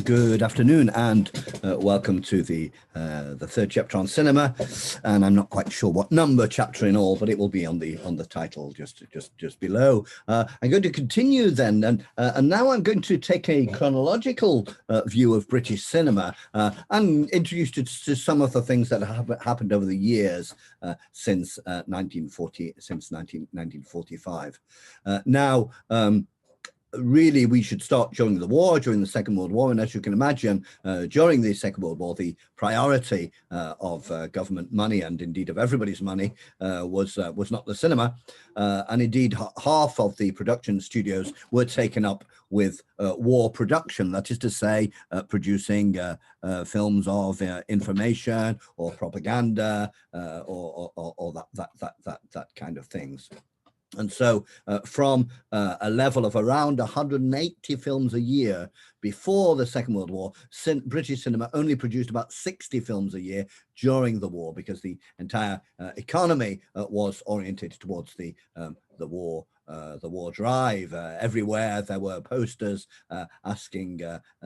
Good afternoon, and welcome to the third chapter on cinema. And I'm not quite sure what number chapter in all, but it will be on the title just below. I'm going to continue then, and now I'm going to take a chronological view of British cinema and introduce you to some of the things that have happened over the years since 1945. Now. Really, we should start during the war, during the Second World War. And as you can imagine, during the Second World War, the priority of government money, and indeed of everybody's money, was not the cinema. And indeed, half of the production studios were taken up with war production. That is to say, producing films of information or propaganda or that kind of things. And so from a level of around 180 films a year before the Second World War, British cinema only produced about 60 films a year during the war, because the entire economy was oriented towards the war drive. Everywhere there were posters asking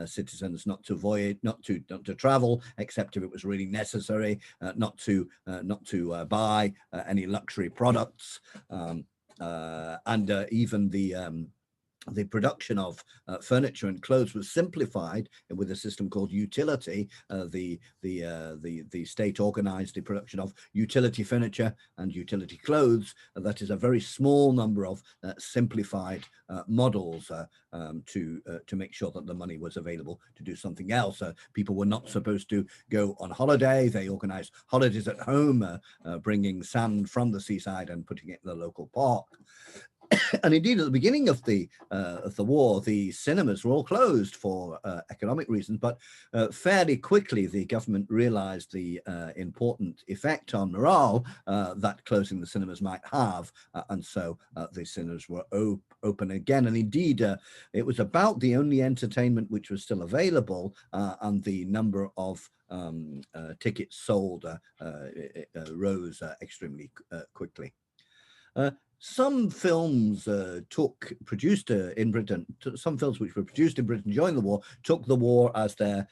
citizens not to travel except if it was really necessary, not to buy any luxury products. And even the production of furniture and clothes was simplified with a system called utility. The state organized the production of utility furniture and utility clothes. That is a very small number of simplified models to make sure that the money was available to do something else. People were not supposed to go on holiday. They organized holidays at home, bringing sand from the seaside and putting it in the local park. And indeed, at the beginning of the war, the cinemas were all closed for economic reasons. But fairly quickly, the government realized the important effect on morale that closing the cinemas might have. And so the cinemas were open again. And indeed, it was about the only entertainment which was still available, and the number of tickets sold rose extremely quickly. Some films produced in Britain, some films which were produced in Britain during the war, took the war as their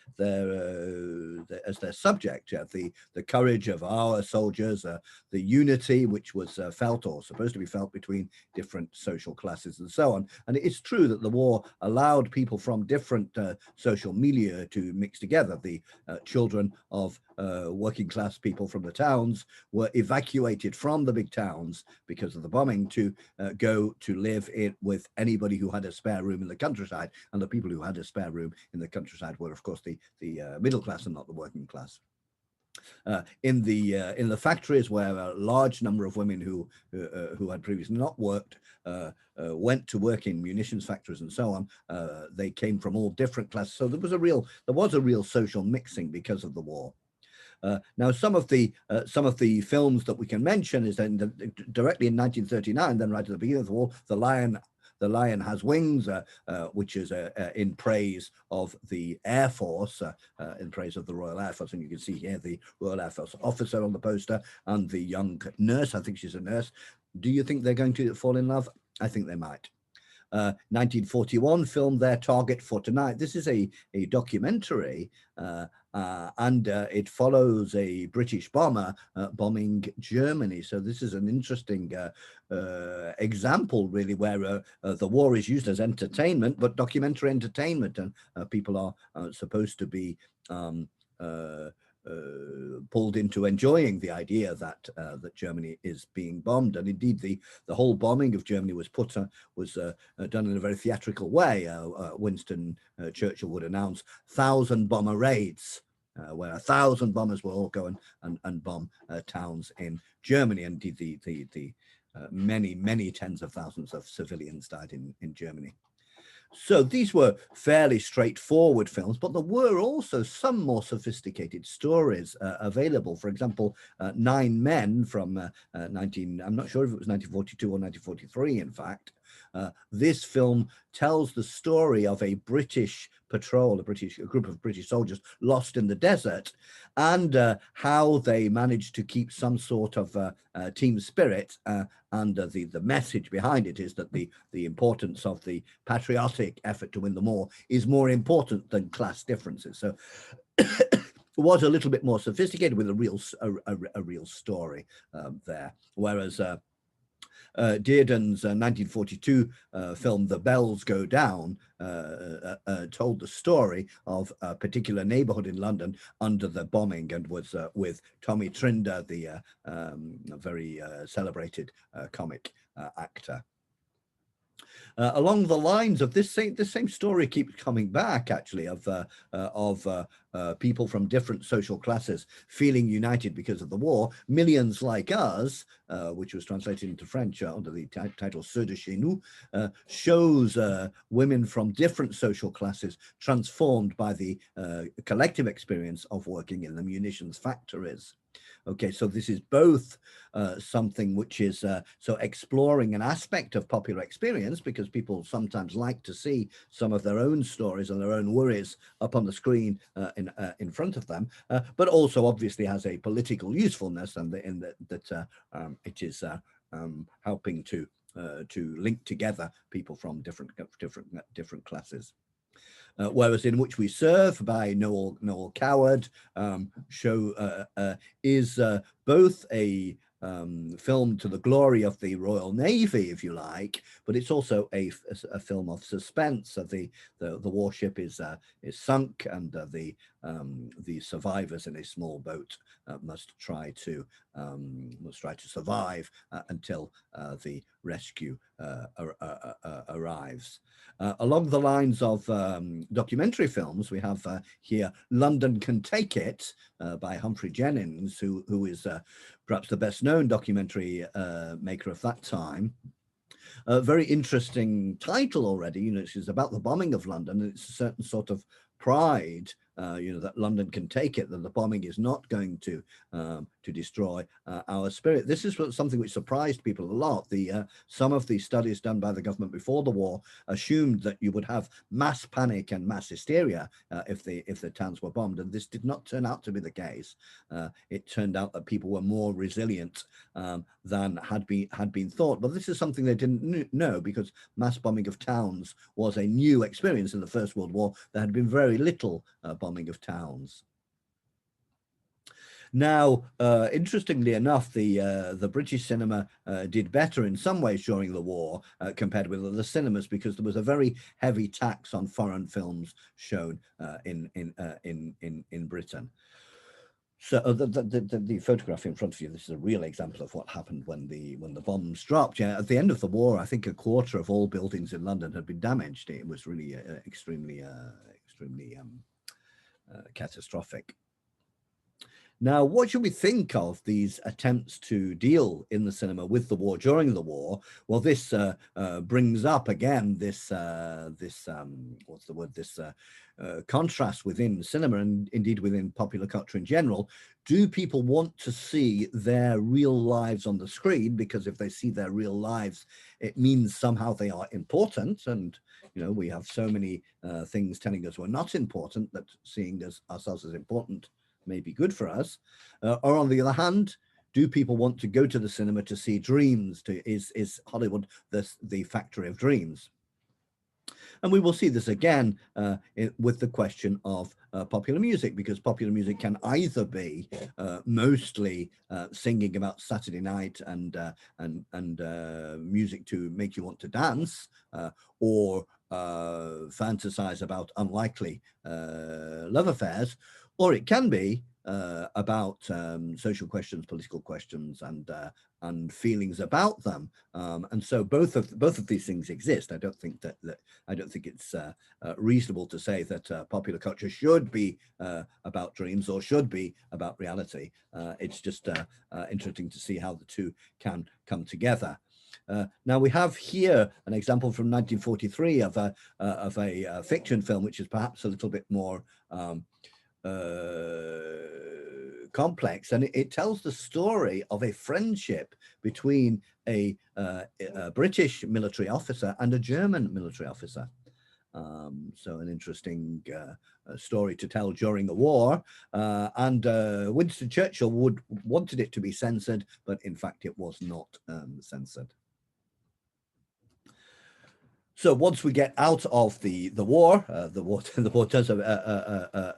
subject. The courage of our soldiers, the unity which was felt or supposed to be felt between different social classes, and so on. And it's true that the war allowed people from different social milieu to mix together. The children of working class people from the towns were evacuated from the big towns because of the bombing to go to live with anybody who had a spare room in the countryside. And the people who had a spare room in the countryside were, of course, the middle class and not the working class. In the factories, where a large number of women who had previously not worked went to work in munitions factories and so on, they came from all different classes. So there was a real social mixing because of the war. Now, some of the films that we can mention is that directly in 1939, then right at the beginning of the war, The Lion Has Wings, which is in praise of the Air Force, in praise of the Royal Air Force. And you can see here the Royal Air Force officer on the poster and the young nurse. I think she's a nurse. Do you think they're going to fall in love? I think they might. 1941 film Their Target for Tonight. This is a documentary, and it follows a British bomber bombing Germany. So this is an interesting example, really, where the war is used as entertainment, but documentary entertainment, and people are supposed to be pulled into enjoying the idea that Germany is being bombed. And indeed, the whole bombing of Germany was done in a very theatrical way. Winston Churchill would announce 1,000 bomber raids, where 1,000 bombers will all go and bomb towns in Germany. And indeed, the many tens of thousands of civilians died in Germany. So these were fairly straightforward films, but there were also some more sophisticated stories available. For example, Nine Men from I'm not sure if it was 1942 or 1943, in fact, This film tells the story of a British patrol, a group of British soldiers lost in the desert, and how they managed to keep some sort of team spirit. And the message behind it is that the importance of the patriotic effort to win the war is more important than class differences. So was a little bit more sophisticated with a real story there, whereas Dearden's 1942 film "The Bells Go Down" told the story of a particular neighborhood in London under the bombing, and was with Tommy Trinder, the very celebrated comic actor. Along the lines of this same story keeps coming back, actually, of people from different social classes feeling united because of the war. Millions Like Us, which was translated into French under the title Ceux de chez nous, shows women from different social classes transformed by the collective experience of working in the munitions factories. Okay, so this is both something which is so exploring an aspect of popular experience, because people sometimes like to see some of their own stories and their own worries up on the screen in front of them, but also obviously has a political usefulness, and that it is helping to link together people from different classes. Whereas In Which We Serve by Noel Coward is both a film to the glory of the Royal Navy, if you like, but it's also a film of suspense. The warship is sunk, and the survivors in a small boat must try to survive until the rescue arrives. Along the lines of documentary films, we have here London Can Take It by Humphrey Jennings, who is perhaps the best known documentary maker of that time. A very interesting title already. You know, it's about the bombing of London, and it's a certain sort of pride, you know, that London can take it, that the bombing is not going to destroy our spirit. This is something which surprised people a lot. Some of the studies done by the government before the war assumed that you would have mass panic and mass hysteria if the towns were bombed, and this did not turn out to be the case. It turned out that people were more resilient than had been thought. But this is something they didn't know, because mass bombing of towns was a new experience in the First World War. There had been very little bombing of towns. Now, interestingly enough, the British cinema did better in some ways during the war compared with other cinemas, because there was a very heavy tax on foreign films shown in Britain. So the photograph in front of you, this is a real example of what happened when the bombs dropped. Yeah, at the end of the war, I think a quarter of all buildings in London had been damaged. It was really extremely catastrophic. Now, what should we think of these attempts to deal in the cinema with the war during the war? Well, this brings up again this what's the word? This contrast within cinema, and indeed within popular culture in general. Do people want to see their real lives on the screen? Because if they see their real lives, it means somehow they are important. And you know, we have so many things telling us we're not important, that seeing ourselves as important may be good for us. Or on the other hand, do people want to go to the cinema to see dreams? Is Hollywood the factory of dreams? And we will see this again with the question of popular music, because popular music can either be mostly singing about Saturday night and music to make you want to dance, or fantasize about unlikely love affairs, or it can be about social questions, political questions, and feelings about them. And so both of these things exist. I don't think it's reasonable to say that popular culture should be about dreams or should be about reality. It's just interesting to see how the two can come together. Now we have here an example from 1943 of a fiction film, which is perhaps a little bit more complex, and it tells the story of a friendship between a British military officer and a German military officer. So an interesting story to tell during the war, and Winston Churchill wanted it to be censored, but in fact it was not censored. So once we get out of the war, the war does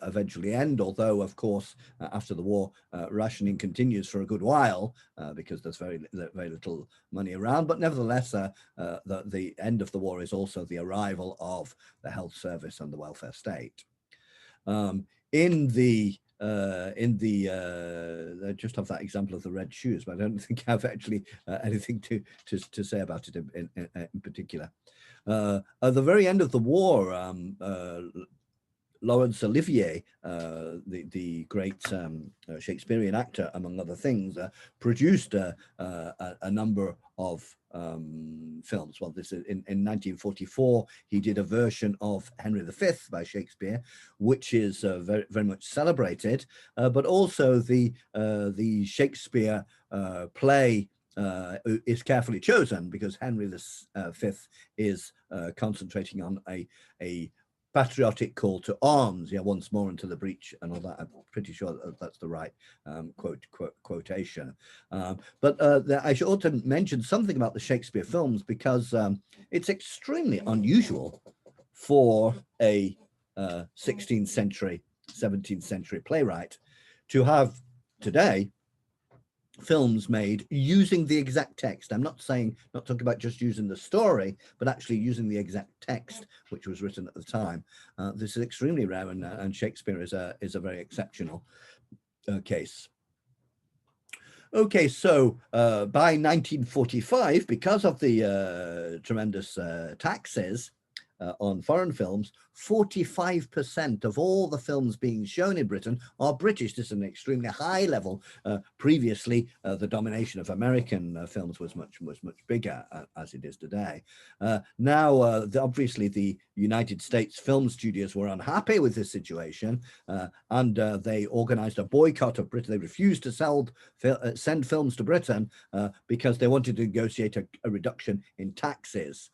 eventually end. Although, of course, after the war, rationing continues for a good while because there's very little money around. But nevertheless, the end of the war is also the arrival of the health service and the welfare state. I just have that example of the red shoes, but I don't think I have actually anything to say about it in particular. At the very end of the war, Laurence Olivier, the great Shakespearean actor, among other things, produced a number of films. Well, this is in 1944. He did a version of Henry V by Shakespeare, which is very, very much celebrated. But also the Shakespeare play is carefully chosen because Henry V is concentrating on a patriotic call to arms, once more into the breach and all that. I'm pretty sure that's the right quotation. But I should also mention something about the Shakespeare films because it's extremely unusual for a 16th century, 17th century playwright to have today films made using the exact text. I'm not talking about just using the story, but actually using the exact text which was written at the time. This is extremely rare, and Shakespeare is a very exceptional case. Okay, so by 1945, because of the tremendous taxes on foreign films, 45% of all the films being shown in Britain are British. This is an extremely high level. Previously, the domination of American films was much bigger, as it is today. Now, obviously, the United States film studios were unhappy with this situation, and they organized a boycott of Britain. They refused to send films to Britain because they wanted to negotiate a reduction in taxes.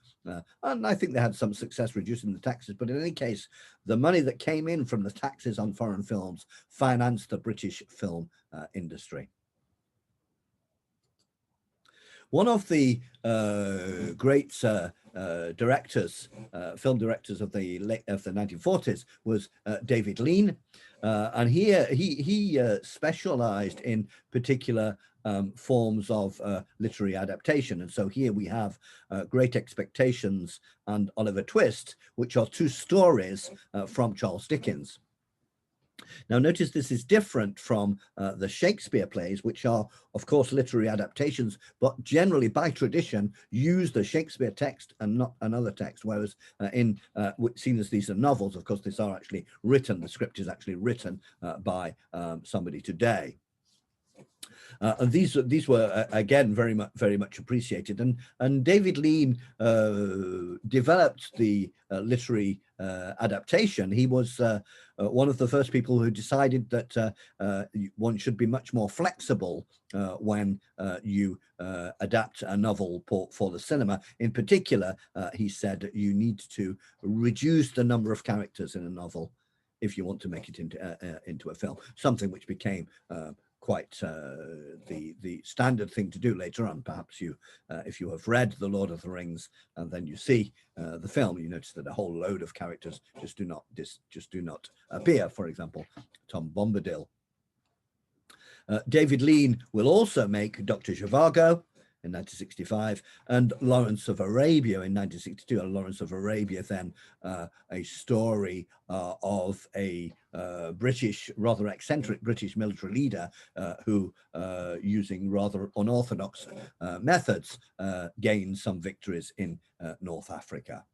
And I think they had some success reducing the taxes, but in any case, the money that came in from the taxes on foreign films financed the British film industry. One of the great directors, film directors of the 1940s was David Lean, and he specialized in particular forms of literary adaptation. And so here we have Great Expectations and Oliver Twist, which are two stories from Charles Dickens. Now, notice this is different from the Shakespeare plays, which are, of course, literary adaptations, but generally, by tradition, use the Shakespeare text and not another text, whereas seen as these are novels, of course, these are actually written, the script is actually written by somebody today. And these were again very much appreciated, and David Lean developed the literary adaptation. He was one of the first people who decided that one should be much more flexible when you adapt a novel for the cinema. In particular, he said you need to reduce the number of characters in a novel if you want to make it into a film, something which became quite the standard thing to do later on. Perhaps if you have read The Lord of the Rings and then you see the film, you notice that a whole load of characters just do not appear. For example, Tom Bombadil. David Lean will also make Dr. Zhivago in 1965 and Lawrence of Arabia in 1962. And Lawrence of Arabia, then a story of a rather eccentric British military leader who, using rather unorthodox methods, gained some victories in North Africa.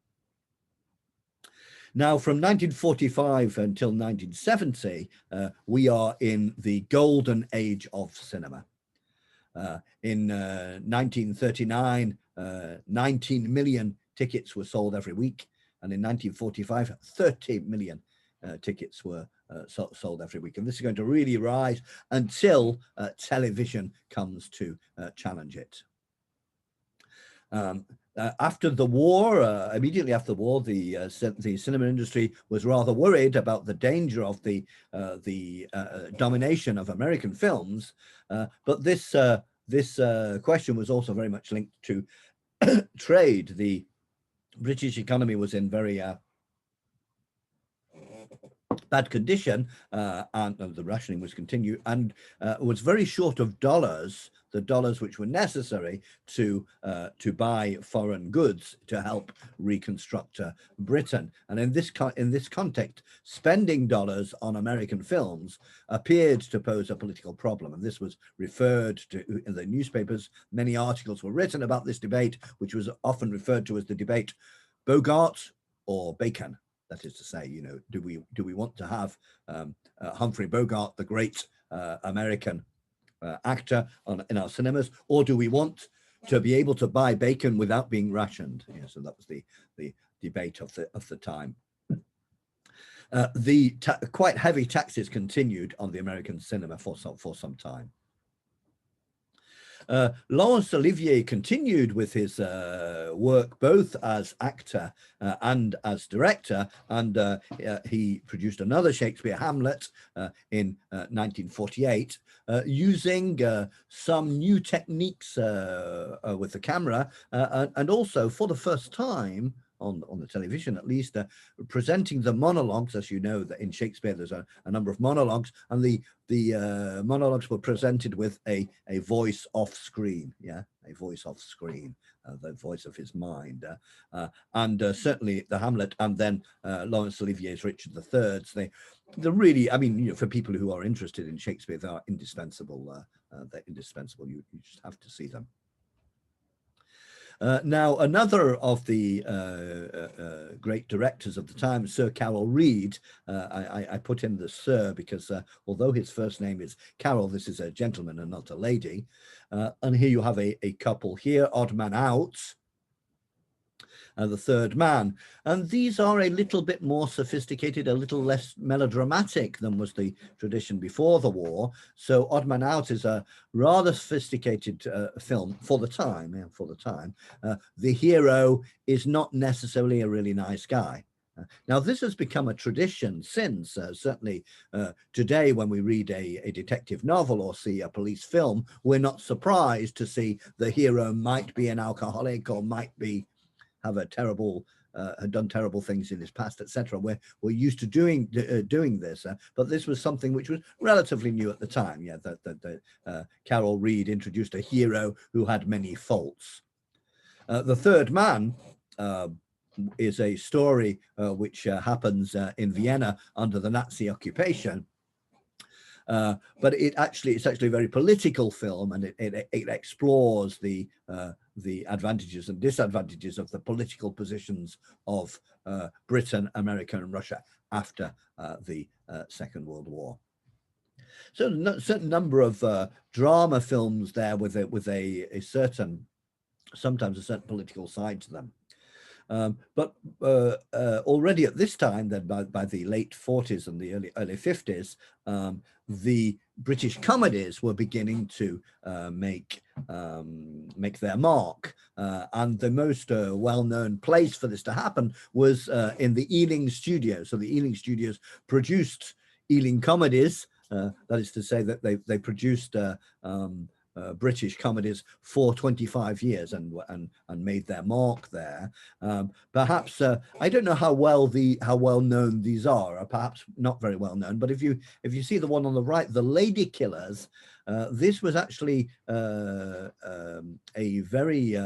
Now, from 1945 until 1970, we are in the golden age of cinema. In 1939, 19 million tickets were sold every week. And in 1945, 30 million tickets were sold every week. And this is going to really rise until television comes to challenge it. After the war, immediately after the war, the cinema industry was rather worried about the danger of the domination of American films, but this question was also very much linked to trade. The British economy was in very bad condition, and the rationing was continued, and was very short of dollars, the dollars which were necessary to buy foreign goods to help reconstruct Britain. And in this context, spending dollars on American films appeared to pose a political problem, and this was referred to in the newspapers. Many articles were written about this debate, which was often referred to as the debate Bogart or Bacon. That is to say, you know, do we want to have Humphrey Bogart, the great American actor, in our cinemas, or do we want to be able to buy bacon without being rationed? Yeah, so that was the debate of the time. The quite heavy taxes continued on the American cinema for some time. Laurence Olivier continued with his work both as actor and as director, and he produced another Shakespeare, Hamlet, in 1948, using some new techniques with the camera, and also for the first time on the television, at least, presenting the monologues. As you know, that in Shakespeare there's a number of monologues, and the monologues were presented with a voice off screen, a voice off screen, the voice of his mind, and certainly the Hamlet, and then Laurence Olivier's Richard III. They're really, I mean, you know, for people who are interested in Shakespeare, they are indispensable. They're indispensable. You just have to see them. Now, another of the great directors of the time, Sir Carol Reed, I put in the Sir because although his first name is Carol, this is a gentleman and not a lady. And here you have a couple here, Odd Man Out, The Third Man. And these are a little bit more sophisticated, a little less melodramatic than was the tradition before the war. So Odd Man Out is a rather sophisticated film for the time. The hero is not necessarily a really nice guy. Now, this has become a tradition since, certainly today, when we read a detective novel or see a police film, we're not surprised to see the hero might be an alcoholic or might have a terrible, had done terrible things in his past, etc. We're used to doing this, but this was something which was relatively new at the time. Yeah, that Carol Reed introduced a hero who had many faults. The Third Man is a story which happens in Vienna under the Nazi occupation. But it's actually a very political film, and it explores the advantages and disadvantages of the political positions of Britain, America, and Russia after the Second World War. So a certain number of drama films there with a certain, sometimes a certain political side to them. But already at this time, then by the late 40s and the early 50s, the British comedies were beginning to make their mark, and the most well-known place for this to happen was in the Ealing Studios. So the Ealing Studios produced Ealing comedies. That is to say that they produced British comedies for 25 years and made their mark there. Perhaps I don't know how well known these are, or perhaps not very well known. But if you see the one on the right, The Lady Killers, this was actually a very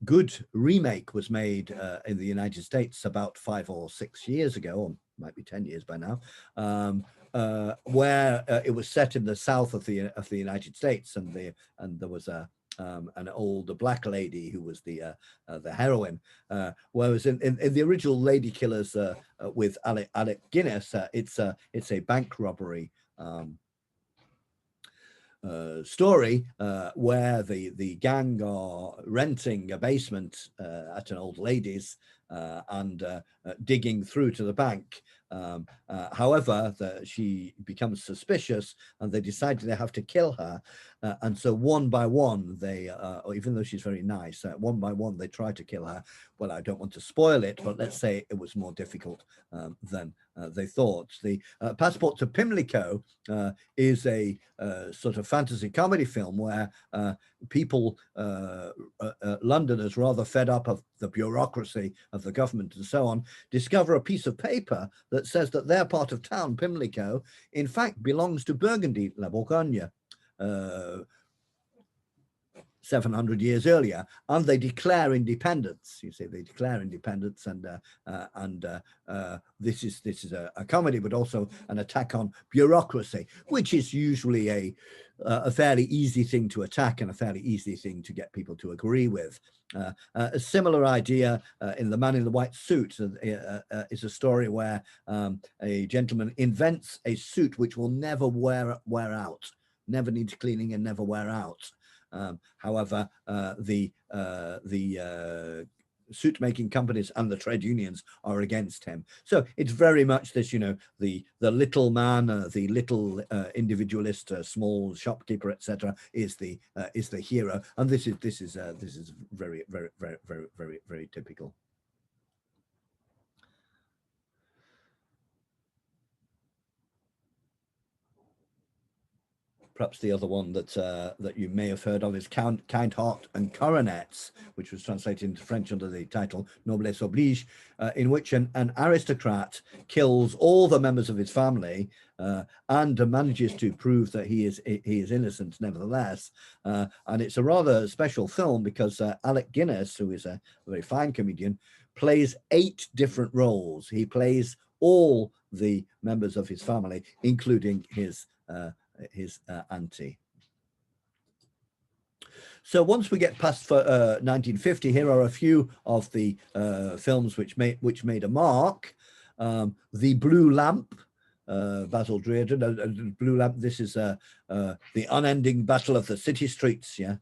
good remake was made in the United States about 5 or 6 years ago, or might be 10 years by now, where it was set in the south of the United States, and there was an old black lady who was the heroine. Whereas in the original Lady Killers with Alec Guinness, it's a bank robbery story where the gang are renting a basement at an old lady's, and digging through to the bank. However, she becomes suspicious, and they decide they have to kill her. And so one by one, they, even though she's very nice, one by one, they try to kill her. Well, I don't want to spoil it, but let's say it was more difficult than they thought. The Passport to Pimlico is a sort of fantasy comedy film where people, Londoners, rather fed up of the bureaucracy of the government and so on, discover a piece of paper that says that their part of town, Pimlico, in fact belongs to Burgundy, La Bourgogne, 700 years earlier, and they declare independence. You see, they declare independence, and this is a comedy, but also an attack on bureaucracy, which is usually a fairly easy thing to attack and a fairly easy thing to get people to agree with. A similar idea in The Man in the White Suit is a story where a gentleman invents a suit which will never wear out, never needs cleaning and never wear out. However, the suit making companies and the trade unions are against him. So it's very much this, you know, the little man, the little individualist, small shopkeeper, etc., is the hero, and this is very typical. Perhaps the other one that you may have heard of is Kind Heart and Coronets, which was translated into French under the title Noblesse Oblige, in which an aristocrat kills all the members of his family and manages to prove that he is innocent nevertheless. And it's a rather special film because Alec Guinness, who is a very fine comedian, plays 8 different roles. He plays all the members of his family, including his auntie. So once we get past 1950, here are a few of the films which made a mark. The Blue Lamp, Basil Dearden. Blue Lamp. This is the unending battle of the city streets. Yeah,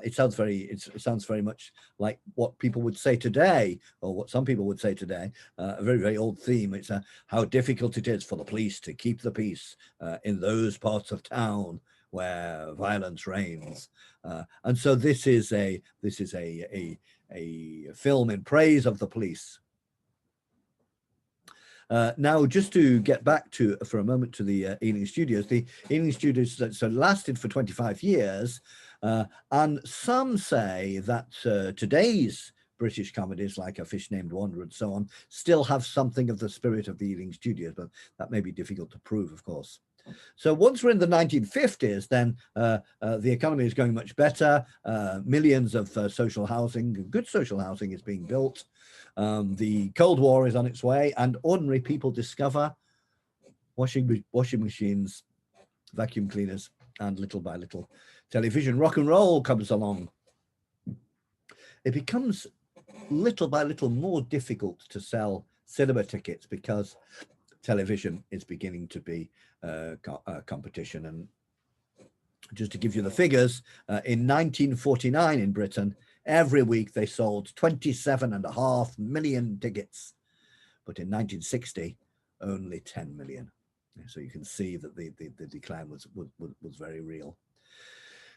it sounds very much like what people would say today, or what some people would say today. A very old theme. It's how difficult it is for the police to keep the peace in those parts of town where violence reigns. And so this is a film in praise of the police. Now, just to get back for a moment to the Ealing Studios, the Ealing Studios lasted for 25 years, and some say that today's British comedies like A Fish Named Wanda and so on still have something of the spirit of the Ealing Studios, but that may be difficult to prove, of course. So once we're in the 1950s, then the economy is going much better. Millions of social housing, good social housing, is being built. The Cold War is on its way, and ordinary people discover washing machines, vacuum cleaners, and little by little, television. Rock and roll comes along. It becomes little by little more difficult to sell cinema tickets because television is beginning to be competition. And just to give you the figures, in 1949 in Britain, every week they sold 27.5 million tickets, but in 1960 only 10 million. So you can see that the decline was very real.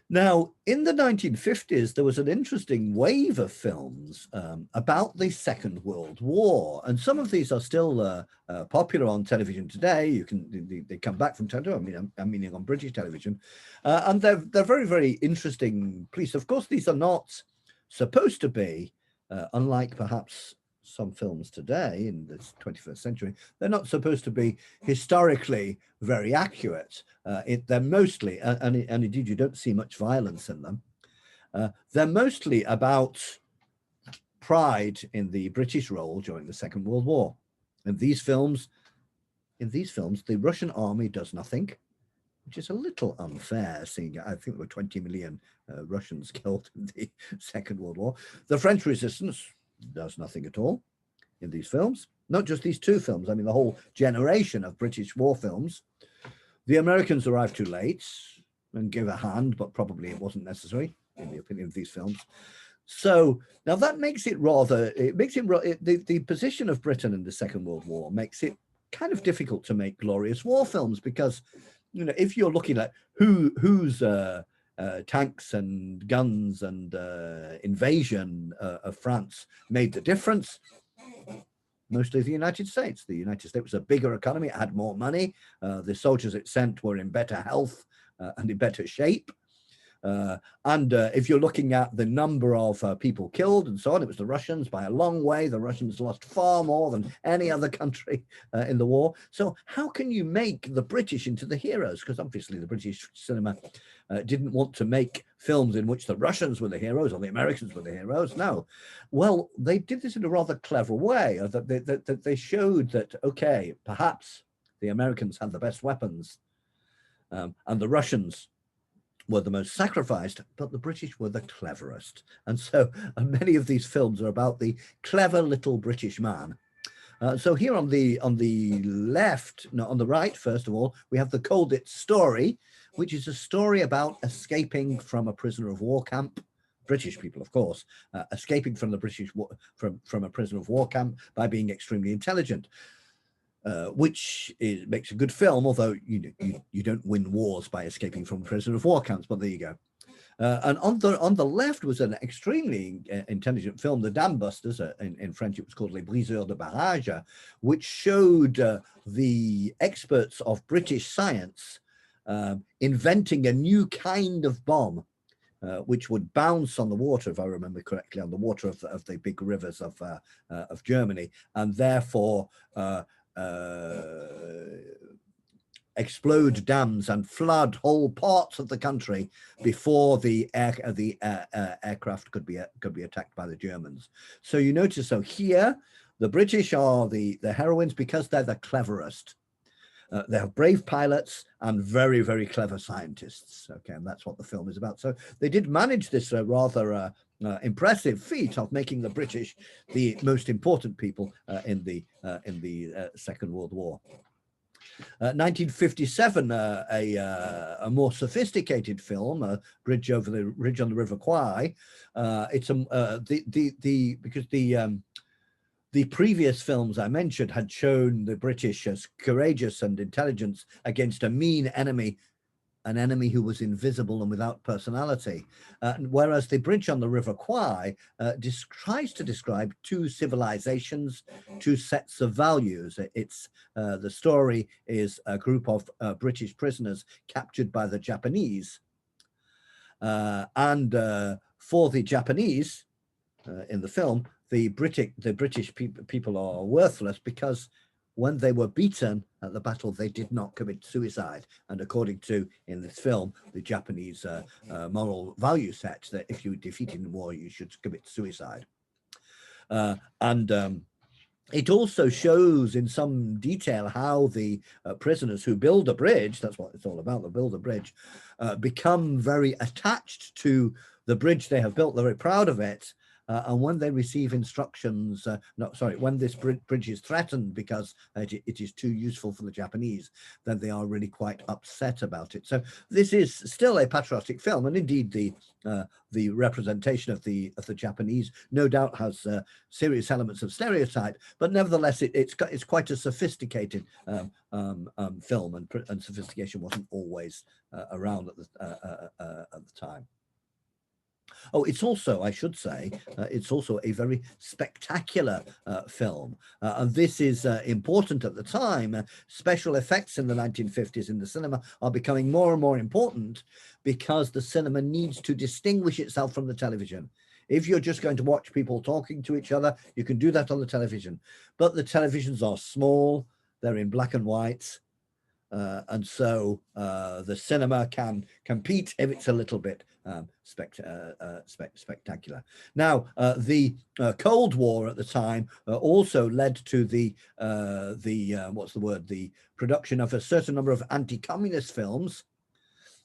Now, in the 1950s, there was an interesting wave of films about the Second World War, and some of these are still popular on television today. They come back from television. I'm meaning on British television, and they're very interesting pieces. Of course, these are not supposed to be, unlike perhaps some films today in the 21st century, they're not supposed to be historically very accurate. They're mostly, and indeed you don't see much violence in them, they're mostly about pride in the British role during the Second World War. In these films, the Russian army does nothing, which is a little unfair, seeing I think there were 20 million Russians killed in the Second World War. The French resistance does nothing at all in these films. Not just these 2 films, I mean the whole generation of British war films. The Americans arrived too late and gave a hand, but probably it wasn't necessary, in the opinion of these films. So now that makes it rather, the position of Britain in the Second World War makes it kind of difficult to make glorious war films, because, you know, if you're looking at whose tanks and guns and invasion of France made the difference, mostly the United States. The United States was a bigger economy, it had more money, the soldiers it sent were in better health and in better shape. And if you're looking at the number of people killed and so on, it was the Russians by a long way. The Russians lost far more than any other country in the war. So how can you make the British into the heroes? Because obviously the British cinema didn't want to make films in which the Russians were the heroes or the Americans were the heroes. No. Well, they did this in a rather clever way, that they showed that, okay, perhaps the Americans had the best weapons and the Russians were the most sacrificed, but the British were the cleverest. And so many of these films are about the clever little British man. So here on the left, no, on the right, first of all, we have The Colditz Story, which is a story about escaping from a prisoner of war camp. British people, of course, escaping from the from a prisoner of war camp by being extremely intelligent. Which makes a good film, although you don't win wars by escaping from prisoner of war camps, but there you go. And on the left was an extremely intelligent film, The Dam Busters, in French it was called Les Briseurs de Barrage, which showed the experts of British science inventing a new kind of bomb, which would bounce on the water, if I remember correctly, on the water of the big rivers of Germany, and therefore explode dams and flood whole parts of the country before the aircraft could be attacked by the Germans. So you notice, so here the British are the heroines because they're the cleverest. They have brave pilots and very, very clever scientists. Okay, and that's what the film is about. So they did manage this rather impressive feat of making the British the most important people in the Second World War. 1957, a more sophisticated film, Bridge on the River Kwai. It's because the previous films I mentioned had shown the British as courageous and intelligent against a mean enemy, an enemy who was invisible and without personality. Whereas The Bridge on the River Kwai tries to describe two civilizations, two sets of values. It's the story is a group of British prisoners captured by the Japanese. And for the Japanese in the film, the British people are worthless because when they were beaten at the battle, they did not commit suicide. And according to, in this film, the Japanese moral value set that if you were defeated in war, you should commit suicide. It also shows in some detail how the prisoners who build a bridge, that's what it's all about, they build a bridge, become very attached to the bridge they have built. They're very proud of it. And when they receive instructions, when this bridge is threatened because it is too useful for the Japanese, then they are really quite upset about it. So this is still a patriotic film, and indeed the representation of the Japanese no doubt has serious elements of stereotype, but nevertheless it's quite a sophisticated film, and sophistication wasn't always around at the time. Oh, it's also, I should say, it's also a very spectacular film. And this is important at the time. Special effects in the 1950s in the cinema are becoming more and more important because the cinema needs to distinguish itself from the television. If you're just going to watch people talking to each other, you can do that on the television. But the televisions are small, they're in black and white. And so the cinema can compete if it's a little bit spectacular. Now, the Cold War at the time also led to the production of a certain number of anti-communist films.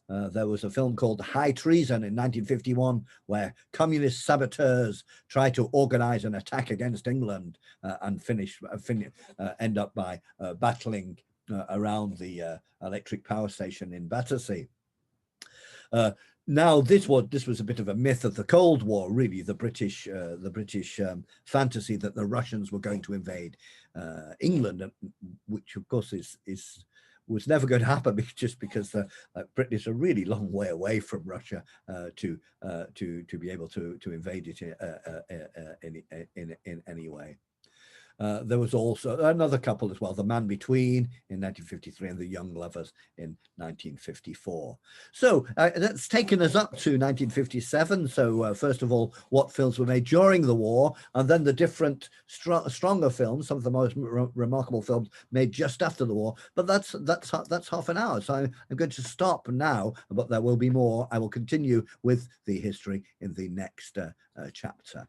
There was a film called High Treason in 1951, where communist saboteurs tried to organize an attack against England and end up by battling around the electric power station in Battersea. Now, this was a bit of a myth of the Cold War, really, the British fantasy that the Russians were going to invade England, which of course was never going to happen just because Britain is a really long way away from Russia to be able to invade it in any way. There was also another couple as well, The Man Between in 1953 and The Young Lovers in 1954. So that's taken us up to 1957. So first of all, what films were made during the war, and then the different stronger films, some of the most remarkable films made just after the war. But that's half an hour. So I'm going to stop now, but there will be more. I will continue with the history in the next chapter.